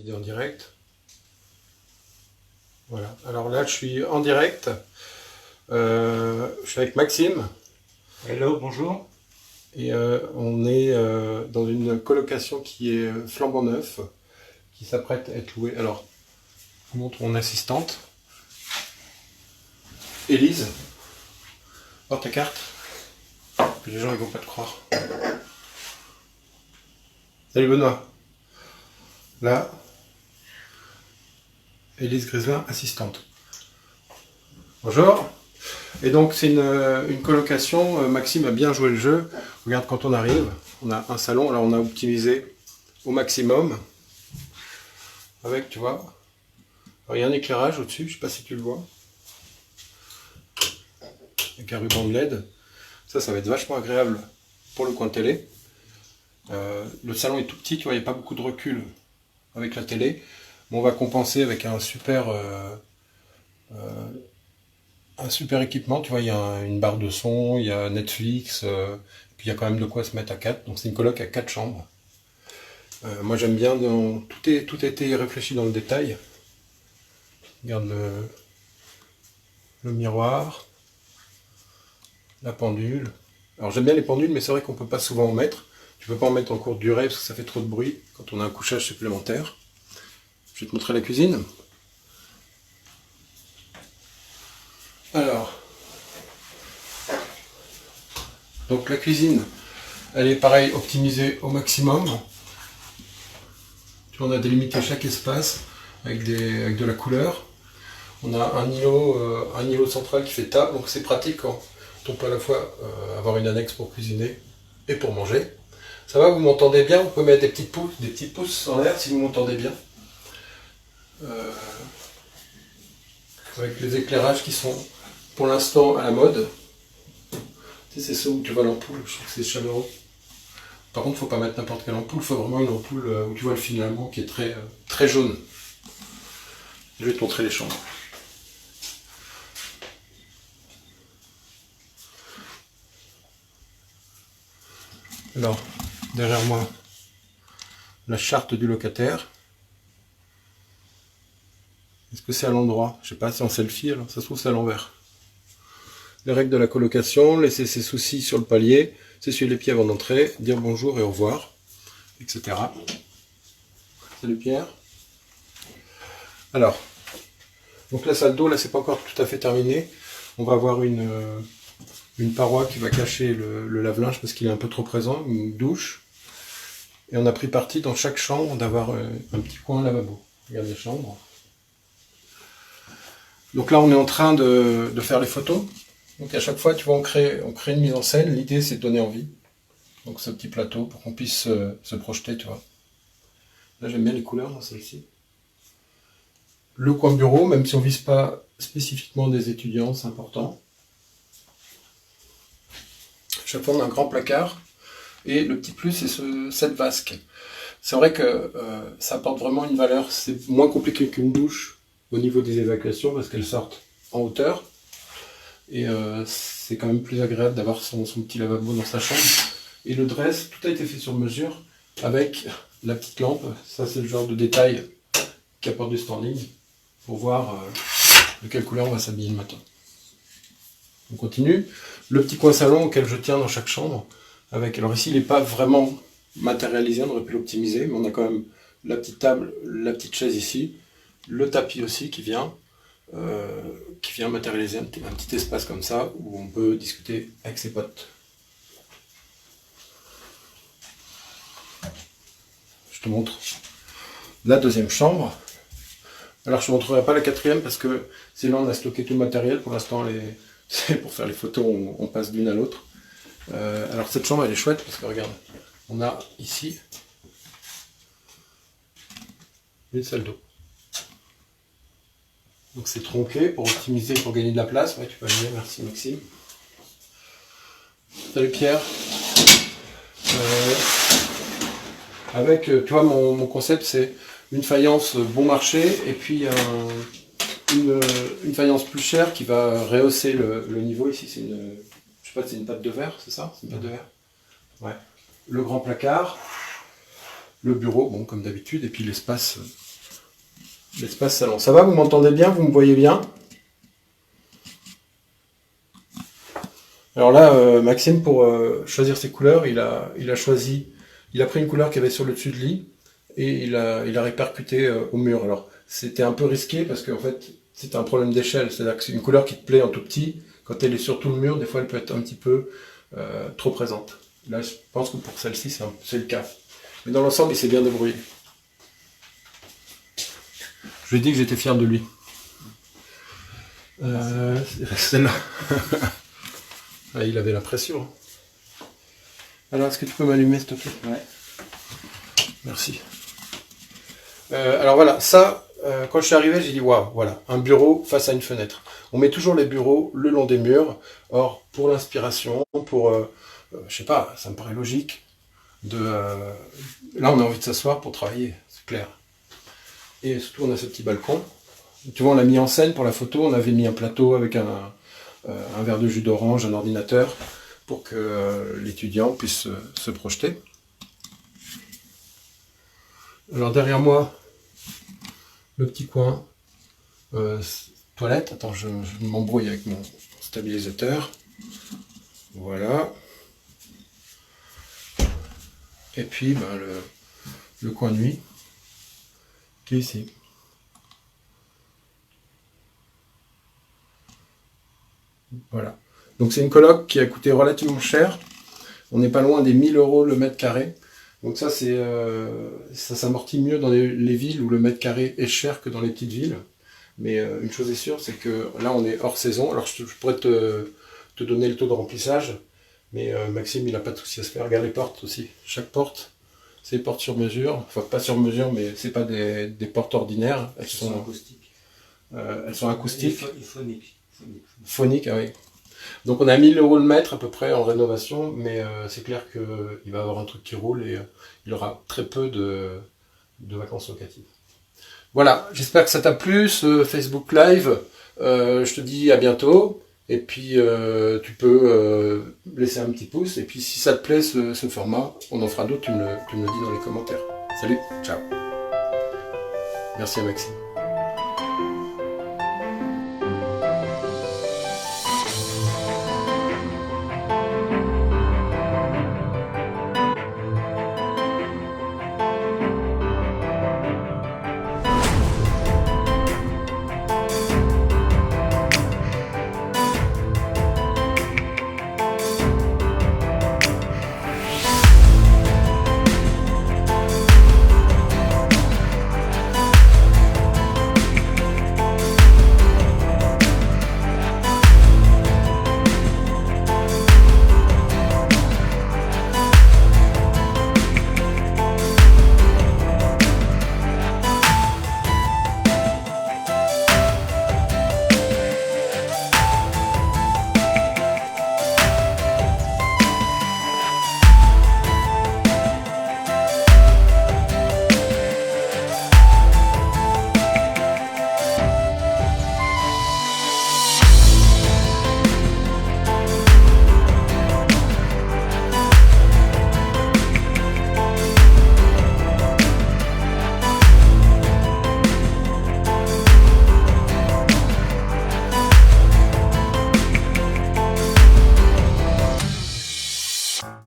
dit en direct. Voilà, alors là je suis en direct, je suis avec Maxime. Hello, bonjour. Et on est dans une colocation qui est flambant neuf, qui s'apprête à être louée. Alors, je vous montre mon assistante, Élise. Oh, ta carte. Que les gens ils vont pas te croire. Salut Benoît. Là, Élise Griselin, assistante. Bonjour. Et donc c'est une colocation, Maxime a bien joué le jeu. Regarde quand on arrive, on a un salon, alors on a optimisé au maximum. Avec, tu vois, alors, il y a un éclairage au-dessus, je sais pas si tu le vois. Avec un ruban de LED. Ça va être vachement agréable pour le coin télé. Le salon est tout petit, tu vois, il n'y a pas beaucoup de recul avec la télé. Mais on va compenser avec un super équipement, tu vois, il y a une barre de son, il y a Netflix, puis il y a quand même de quoi se mettre à 4. Donc c'est une coloc à 4 chambres. Moi j'aime bien, tout a été réfléchi dans le détail. Regarde le miroir, la pendule. Alors j'aime bien les pendules, mais c'est vrai qu'on peut pas souvent en mettre. Tu peux pas en mettre en courte durée parce que ça fait trop de bruit quand on a un couchage supplémentaire. Je vais te montrer la cuisine. Alors, donc la cuisine, elle est pareil, optimisée au maximum. Tu vois, on a délimité chaque espace avec de la couleur. On a un îlot central qui fait table, donc c'est pratique quand on peut à la fois avoir une annexe pour cuisiner et pour manger. Ça va, vous m'entendez bien? Vous pouvez mettre des petits pouces en l'air si vous m'entendez bien. Avec les éclairages qui sont pour l'instant à la mode. Tu sais, c'est ceux où tu vois l'ampoule, je trouve que c'est chaleureux. Par contre, il ne faut pas mettre n'importe quelle ampoule, il faut vraiment une ampoule où tu vois le filament qui est très jaune. Je vais te montrer les chambres. Alors, derrière moi, la charte du locataire. Est-ce que c'est à l'endroit? Je sais pas, c'est en selfie, alors ça se trouve c'est à l'envers. Les règles de la colocation, laisser ses soucis sur le palier, s'essuyer les pieds avant d'entrer, dire bonjour et au revoir, etc. Salut Pierre. Alors, donc la salle d'eau, là c'est pas encore tout à fait terminé. On va avoir une paroi qui va cacher le lave-linge parce qu'il est un peu trop présent, une douche. Et on a pris parti dans chaque chambre d'avoir un petit coin lavabo. Regarde les chambres. Donc là on est en train de faire les photos. Donc à chaque fois, tu vois, on crée une mise en scène. L'idée c'est de donner envie. Donc ce petit plateau pour qu'on puisse se projeter, tu vois. Là j'aime bien les couleurs dans celle-ci. Le coin bureau, même si on vise pas spécifiquement des étudiants, c'est important. Chaque fois on a un grand placard. Et le petit plus, c'est cette vasque. C'est vrai que ça apporte vraiment une valeur. C'est moins compliqué qu'une douche au niveau des évacuations parce qu'elles sortent en hauteur. Et c'est quand même plus agréable d'avoir son petit lavabo dans sa chambre. Et le dress, tout a été fait sur mesure avec la petite lampe. Ça, c'est le genre de détail qui apporte du standing pour voir de quelle couleur on va s'habiller le matin. On continue. Le petit coin salon auquel je tiens dans chaque chambre. Alors ici, il n'est pas vraiment matérialisé, on aurait pu l'optimiser, mais on a quand même la petite table, la petite chaise ici, le tapis aussi qui vient matérialiser un petit espace comme ça où on peut discuter avec ses potes. Je te montre la deuxième chambre. Alors je ne montrerai pas la quatrième parce que c'est là on a stocké tout le matériel. Pour l'instant, pour faire les photos, on passe d'une à l'autre. Alors cette chambre elle est chouette parce que regarde, on a ici une salle d'eau. Donc c'est tronqué pour optimiser, pour gagner de la place. Ouais, tu peux aller, merci Maxime. Salut Pierre. Avec, tu vois, mon concept c'est une faïence bon marché et puis une faïence plus chère qui va rehausser le niveau. Ici c'est je sais pas, c'est une pâte de verre, c'est ça? C'est une pâte de verre. Ouais. Le grand placard, le bureau, bon comme d'habitude, et puis l'espace l'espace salon. Ça va, vous m'entendez bien? Vous me voyez bien? Alors là, Maxime, pour choisir ses couleurs, il a pris une couleur qu'il y avait sur le dessus de lit et il a répercuté au mur. Alors, c'était un peu risqué parce qu'en fait, c'est un problème d'échelle. C'est-à-dire que c'est une couleur qui te plaît en tout petit. Quand elle est sur tout le mur, des fois, elle peut être un petit peu trop présente. Là, je pense que pour celle-ci, c'est le cas. Mais dans l'ensemble, il s'est bien débrouillé. Je lui ai dit que j'étais fier de lui. Celle-là. Ah, il avait la pression. Alors, est-ce que tu peux m'allumer, s'il te plaît? Ouais. Merci. Alors voilà, ça, quand je suis arrivé, j'ai dit waouh, voilà, un bureau face à une fenêtre. On met toujours les bureaux le long des murs. Or, pour l'inspiration, je sais pas, ça me paraît logique. Là, on a envie de s'asseoir pour travailler, c'est clair. Et surtout, on a ce petit balcon. Tu vois, on l'a mis en scène pour la photo. On avait mis un plateau avec un verre de jus d'orange, un ordinateur, pour que l'étudiant puisse se projeter. Alors derrière moi, le petit coin toilette. Attends, je m'embrouille avec mon stabilisateur. Voilà. Et puis le coin nuit qui est ici. Voilà. Donc c'est une coloc qui a coûté relativement cher. On n'est pas loin des 1 000 € le mètre carré. Donc ça, ça s'amortit mieux dans les villes où le mètre carré est cher que dans les petites villes. Mais une chose est sûre, c'est que là, on est hors saison. Alors je pourrais te donner le taux de remplissage, mais Maxime, il n'a pas de souci à se faire. Regarde les portes aussi. Chaque porte, c'est des portes sur mesure. Enfin, pas sur mesure, mais c'est pas des portes ordinaires. Elles sont acoustiques. Elles sont acoustiques. Phoniques. Phoniques, ah oui. Donc on a 1 000 € le mètre à peu près en rénovation, mais c'est clair qu'il va avoir un truc qui roule et il aura très peu de vacances locatives. Voilà, j'espère que ça t'a plu ce Facebook Live. Je te dis à bientôt. Et puis tu peux laisser un petit pouce. Et puis si ça te plaît ce format, on en fera d'autres, tu me le dis dans les commentaires. Salut, ciao. Merci à Maxime.